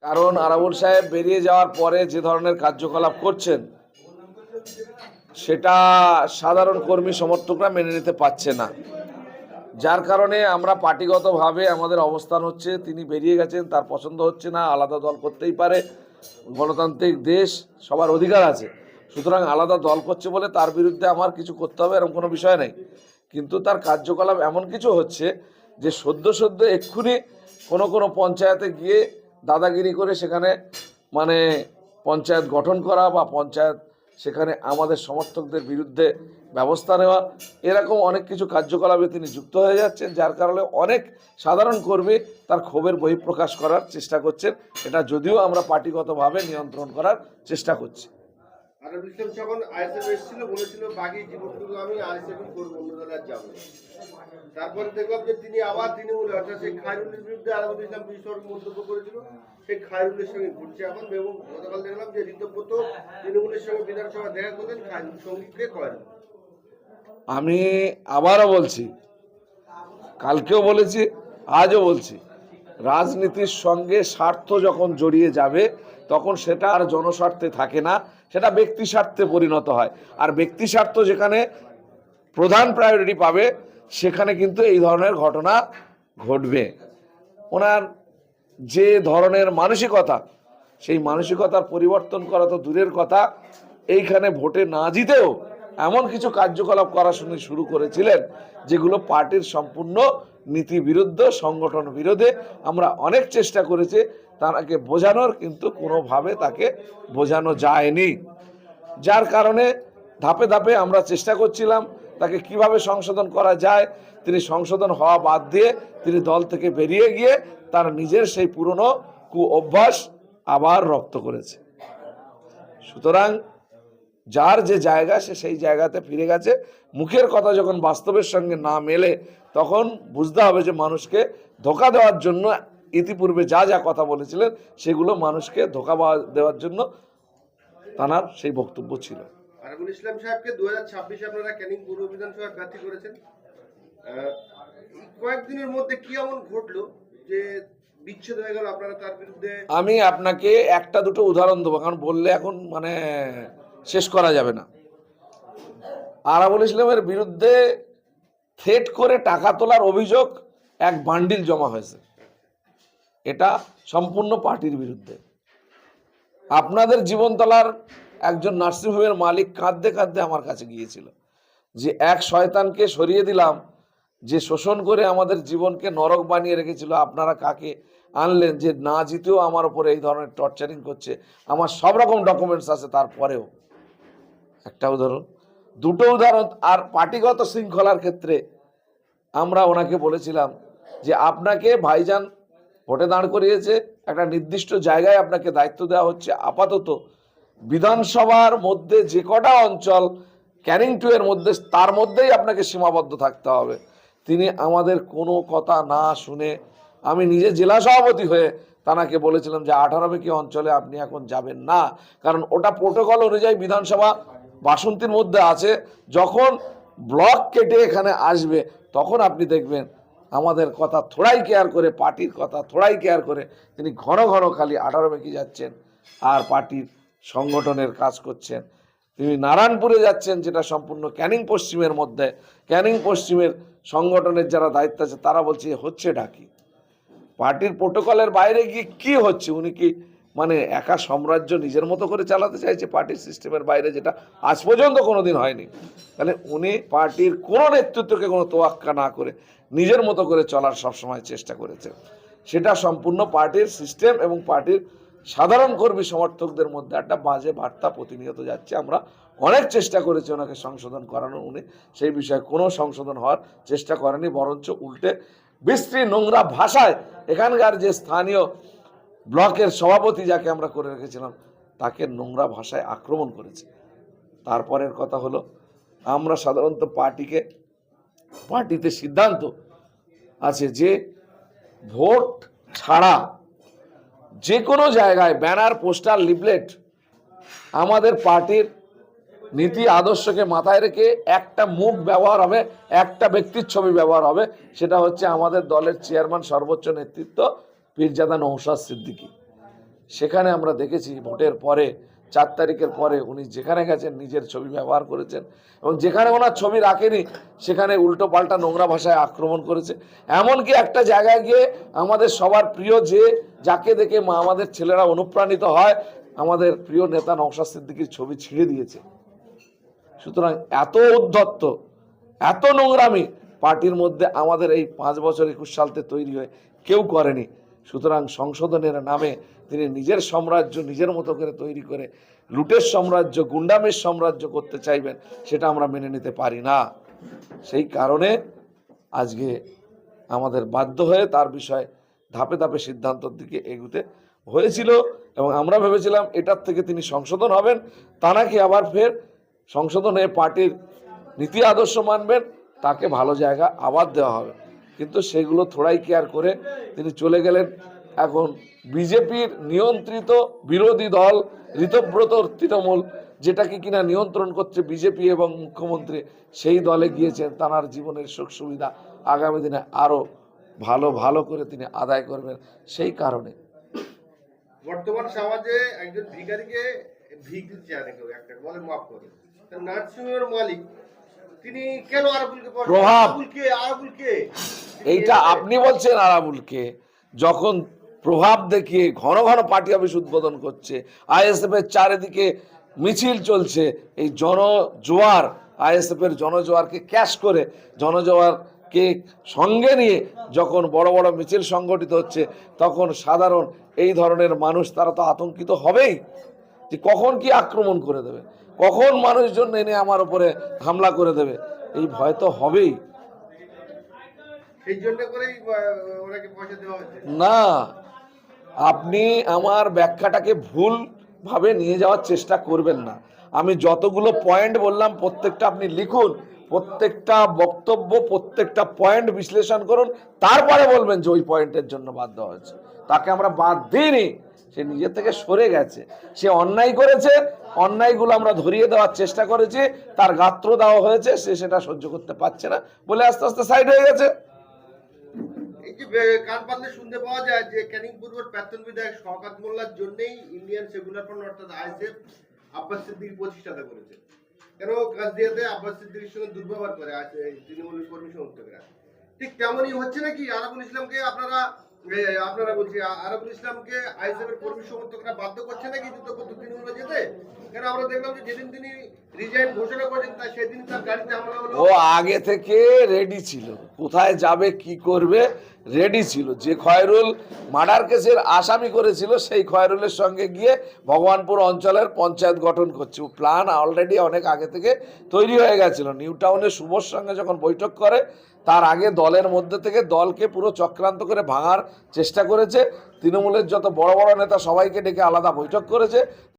কারণ আরাবুল সাহেব বেরিয়ে যাওয়ার পরে যে ধরনের কার্যকলাপ করছেন সেটা সাধারণ কর্মী সমর্থকরা মেনে নিতে পারছে না, যার কারণে আমরা পার্টিগতভাবে আমাদের অবস্থান হচ্ছে তিনি বেরিয়ে গেছেন, তার পছন্দ হচ্ছে না, আলাদা দল করতেই পারে, গণতান্ত্রিক দেশ, সবার অধিকার আছে। সুতরাং আলাদা দল করছে বলে তার বিরুদ্ধে আমার কিছু করতে হবে এরকম কোনো বিষয় নেই, কিন্তু তার কার্যকলাপ এমন কিছু হচ্ছে যে সদ্য এক্ষুনি কোনো পঞ্চায়েতে গিয়ে দাদাগিরি করে সেখানে মানে পঞ্চায়েত গঠন করা বা পঞ্চায়েত সেখানে আমাদের সমর্থকদের বিরুদ্ধে ব্যবস্থা নেওয়া, এরকম অনেক কিছু কার্যকলাপে তিনি যুক্ত হয়ে যাচ্ছেন, যার কারণে অনেক সাধারণ কর্মী তার ক্ষোভের বহিঃপ্রকাশ করার চেষ্টা করছেন। এটা যদিও আমরা পার্টিগতভাবে নিয়ন্ত্রণ করার চেষ্টা করছি। আরবুল ইসলাম যখন আইএসএফ এসেছিল বলেছিল বাকি জীবনটুকু আমি আইএসএফ করবো, অন্য দলে আর যাবো। তারপরে দেখলাম যে তিনি আবার তৃণমূলে অর্থাৎ সেই খায়রুলের বিরুদ্ধে আরবুল ইসলাম বিস্ফোরক মন্তব্য করেছিল, সেই খায়রুলের সঙ্গে ঘুরছে এখন। এবং গতকাল দেখলাম যে ঋতব্রত তৃণমূলের সঙ্গে বিধানসভা দেখা করলেন, খায়রুল সঙ্গীতকে করেন। আমি আবারও বলছি, কালকেও বলেছি, আজও বলছি, রাজনীতির সঙ্গে স্বার্থ যখন জড়িয়ে যাবে তখন সেটা আর জনস্বার্থে থাকে না, সেটা ব্যক্তি স্বার্থে পরিণত হয়। আর ব্যক্তি স্বার্থ যেখানে প্রধান প্রায়োরিটি পাবে সেখানে কিন্তু এই ধরনের ঘটনা ঘটবে। ওনার যে ধরনের মানসিকতা, সেই মানসিকতার পরিবর্তন করা তো দূরের কথা, এইখানে ভোটে না জিতেও এমন কিছু কার্যকলাপ করা শুরু করেছিলেন যেগুলো পার্টির সম্পূর্ণ নীতি বিরুদ্ধ, সংগঠন বিরোধী। আমরা অনেক চেষ্টা করেছি তাকে বোঝানোর, কিন্তু কোনোভাবে তাকে বোঝানো যায়নি, যার কারণে ধাপে ধাপে আমরা চেষ্টা করছিলাম তাকে কিভাবে সংশোধন করা যায়। তিনি সংশোধন হওয়া বাদ দিয়ে তিনি দল থেকে বেরিয়ে গিয়ে তার নিজের সেই পুরনো অভ্যাস আবার রপ্ত করেছে। সুতরাং যার যে জায়গা সে সেই জায়গাতে ফিরে গেছে। মুখের কথা যখন বাস্তবের সঙ্গে না মেলে তখন বুঝতে হবে যে মানুষকে ধোঁকা দেওয়ার জন্য ইতিপূর্বে যা যা কথা বলেছিলেন সেগুলো মানুষকে ধোঁকা দেওয়ার জন্য তার সেই বক্তব্য ছিল। আরবুল ইসলাম সাহেবকে 2026 আপনারা ক্যানিং পূর্ব বিধানসভায় প্রার্থী করেছেন। কয়েকদিনের মধ্যে কি এমন ঘটলো যে বিচ্ছেদ হয়ে গেল আপনারা তার বিরুদ্ধে? আমি আপনাকে একটা দুটো উদাহরণ দেবো, কারণ বললে এখন শেষ করা যাবে না। আরাবুল ইসলামের বিরুদ্ধে থ্রেট করে টাকা তোলার অভিযোগ এক বান্ডিল জমা হয়েছে, এটা সম্পূর্ণ পার্টির বিরুদ্ধে। আপনাদের জীবনতলার একজন নার্সিংহোমের মালিক কাঁদতে কাঁদতে আমার কাছে গিয়েছিল যে এক শয়তানকে সরিয়ে দিলাম যে শোষণ করে আমাদের জীবনকে নরক বানিয়ে রেখেছিল, আপনারা কাকে আনলেন যে না জিতেও আমার উপরে এই ধরনের টর্চারিং করছে। আমার সব রকম ডকুমেন্টস আছে, তারপরেও। একটা উদাহরণ, দুটো উদাহরণ। আর পার্টিগত শৃঙ্খলার ক্ষেত্রে আমরা ওনাকে বলেছিলাম যে আপনাকে ভাইজান ভোটে দাঁড় করিয়েছে, একটা নির্দিষ্ট জায়গায় আপনাকে দায়িত্ব দেওয়া হচ্ছে। আপাতত বিধানসভার মধ্যে যে কটা অঞ্চল ক্যানিং 2 এর মধ্যে, তার মধ্যেই আপনাকে সীমাবদ্ধ থাকতে হবে। তিনি আমাদের কোনো কথা না শুনে, আমি নিজে জেলা সভাপতি হয়ে তাকে বলেছিলাম যে 18 অঞ্চলে আপনি এখন যাবেন না, কারণ ওটা প্রোটোকল অনুযায়ী বিধানসভা বাসন্তীর মধ্যে আছে। যখন ব্লক কেটে এখানে আসবে তখন আপনি দেখবেন আমাদের কথা থোড়াই কেয়ার করে, পার্টির কথা থোড়াই কেয়ার করে তিনি ঘন ঘন খালি 18 যাচ্ছেন আর পার্টির সংগঠনের কাজ করছেন। তিনি নারায়ণপুরে যাচ্ছেন, যেটা সম্পূর্ণ ক্যানিং পশ্চিমের মধ্যে। ক্যানিং পশ্চিমের সংগঠনের যারা দায়িত্ব আছে তারা বলছে হচ্ছে ডাকি পার্টির প্রোটোকলের বাইরে গিয়ে কি হচ্ছে। উনি কি একা সাম্রাজ্য নিজের মতো করে চালাতে চাইছে পার্টির সিস্টেমের বাইরে, যেটা আজ পর্যন্ত কোনোদিন হয়নি। তাহলে উনি পার্টির কোনো নেতৃত্বকে কোনো তোয়াক্কা না করে নিজের মতো করে চলার সবসময় চেষ্টা করেছে। সেটা সম্পূর্ণ পার্টির সিস্টেম এবং পার্টির সাধারণ কর্মী সমর্থকদের মধ্যে একটা বাজে বার্তা প্রতিনিয়ত যাচ্ছে। আমরা অনেক চেষ্টা করেছি ওনাকে সংশোধন করানোর, উনি সেই বিষয়ে কোনো সংশোধন হওয়ার চেষ্টা করেনি, বরঞ্চ উল্টে বিশ্রী নোংরা ভাষায় এখানকার যে স্থানীয় ব্লকের সভাপতি যাকে আমরা করে রেখেছিলাম তাকে নোংরা ভাষায় আক্রমণ করেছে। তারপরের কথা হলো, আমরা সাধারণত পার্টিতে সিদ্ধান্ত আছে যে ভোট ছাড়া যে কোনো জায়গায় ব্যানার, পোস্টার, লিফলেট আমাদের পার্টির নীতি আদর্শকে মাথায় রেখে একটা মুখ ব্যবহার হবে, একটা ব্যক্তির ছবি ব্যবহার হবে, সেটা হচ্ছে আমাদের দলের চেয়ারম্যান সর্বোচ্চ নেতৃত্ব পীরজাদা নওশাদ সিদ্দিকী। সেখানে আমরা দেখেছি ভোটের পরে 4 তারিখের পরে উনি যেখানে গেছেন নিজের ছবি ব্যবহার করেছেন এবং যেখানে ওনার ছবি রাখেনি সেখানে উল্টো পাল্টা নোংরা ভাষায় আক্রমণ করেছে। এমনকি একটা জায়গায় গিয়ে আমাদের সবার প্রিয় যাকে দেখে আমাদের ছেলেরা অনুপ্রাণিত হয়, আমাদের প্রিয় নেতা নওশাদ সিদ্দিকীর ছবি ছিঁড়ে দিয়েছে। সুতরাং এত উদ্ধত্ত, এত নোংরামি পার্টির মধ্যে আমাদের এই 5 বছর 21 সালতে তৈরি হয়ে কেউ করেনি। সুতরাং সংশোধনের নামে তিনি নিজের সাম্রাজ্য নিজের মতো করে তৈরি করে লুটের সাম্রাজ্য, গুন্ডামের সাম্রাজ্য করতে চাইবেন, সেটা আমরা মেনে নিতে পারি না। সেই কারণে আজকে আমাদের বাধ্য হয়ে তার বিষয়ে ধাপে ধাপে সিদ্ধান্তের দিকে এগুতে হয়েছিল এবং আমরা ভেবেছিলাম এটার থেকে তিনি সংশোধন হবেন, তা নাকি আবার ফের সংশোধন হয়ে পার্টির নীতি আদর্শ মানবেন, তাকে ভালো জায়গা আবার দেওয়া হবে। কিন্তু সেগুলো থোড়াই কেয়ার করে তিনি চলে গেলেন এখন বিজেপির নিয়ন্ত্রিত বিরোধী দল ঋতব্রত তৃণমূল, যেটাকে কিনা নিয়ন্ত্রণ করছে বিজেপি এবং মুখ্যমন্ত্রী, সেই দলে গিয়েছেন। তার জীবনের সুখ সুবিধা আগামী দিনে আরো ভালো ভালো করে তিনি আদায় করবেন। সেই কারণে বর্তমান সমাজে একজন ভিখারিকে ভিক দিচ্ছে কেউ একটা বলে মাফ করে, নার্সিংয়ের মালিক তিনি কেন আরাবুলকে প্রভাব আরাবুলকে এইটা আপনি বলছেন আরাবুলকে, যখন প্রভাব দেখিয়ে ঘন ঘন পার্টি অফিস উদ্বোধন করছে, আইএসএফ এর চারিদিকে মিছিল চলছে, এই জনজোয়ার আইএসএফ এর জনজোয়ারকে ক্যাশ করে জনজোয়ারকে সঙ্গে নিয়ে যখন বড় বড় মিছিল সংগঠিত হচ্ছে, তখন সাধারণ এই ধরনের মানুষ তারা তো আতঙ্কিত হবেই যে কখন কি আক্রমণ করে দেবে, কখন মানুষজন এনে আমার উপরে হামলা করে দেবে, এই ভয় তো হবেই। সেই জন্য করেই ওনাকে পয়সা দেওয়া হচ্ছে না, আপনি আমার ব্যাখ্যাটাকে ভুল ভাবে নিয়ে যাওয়ার চেষ্টা করবেন না। আমি যতগুলো পয়েন্ট বললাম প্রত্যেকটা আপনি লিখুন, প্রত্যেকটা বক্তব্য প্রত্যেকটা পয়েন্ট বিশ্লেষণ করুন, তারপরে বলবেন যে ওই পয়েন্টের জন্য বাদ দেওয়া হয়েছে। তাকে আমরা বাদ দিইনি, সে নিজে থেকে সরে গেছে, সে অন্যায় করেছে, অন্যায়গুলো আমরা ধরিয়ে দেওয়ার চেষ্টা করেছি, তার গাত্র দেওয়া হয়েছে, সে সেটা সহ্য করতে পারছে না বলে আস্তে আস্তে সাইড হয়ে গেছে। এই যে কান পাতলে শুনতে পাওয়া যায় যে ক্যানিং পূর্বের প্রাক্তন বিধায়ক শওকত মোল্লার জন্যই ইন্ডিয়ান সেকুলার ফ্রন্ট অর্থাৎ আইএসএফ আব্বাস সিদ্দিকী প্রতিষ্ঠাতা করেছে। কেন কাজদিয়াতে আব্বাস সিদ্দিকীর সঙ্গে দুর্ব্যবহার করে আছে তৃণমূলের কর্মী সমর্থকরা, ঠিক তেমনই হচ্ছে নাকি আরাবুল ইসলামকে আপনারা বলছি আরাবুল ইসলামকে আইএসএফ এর কর্মী সমর্থকরা বাধ্য করছে নাকি যুদ্ধ করতে তৃণমূলে যেতে? কেন আমরা দেখলাম যে যেদিন তিনি রিজাইন ঘোষণা করেন তার সেদিন তার গাড়িতে হামলা হলো। ও আগে থেকে রেডি ছিল, কোথায় যাবে কি করবে রেডি ছিল। যে খয়রুল মার্ডার কেসের আসামি করেছিল সেই খয়রুলের সঙ্গে গিয়ে ভগবানপুর অঞ্চলের পঞ্চায়েত গঠন করছে। ও প্ল্যান অলরেডি অনেক আগে থেকে তৈরি হয়ে গেছিল। নিউ টাউনে শুভর সঙ্গে যখন বৈঠক করে তার আগে দলের মধ্যে থেকে দলকে পুরো চক্রান্ত করে ভাঙার চেষ্টা করেছে। তৃণমূলের যত বড় বড় নেতা সবাইকে ডেকে আলাদা বৈঠক করেছে।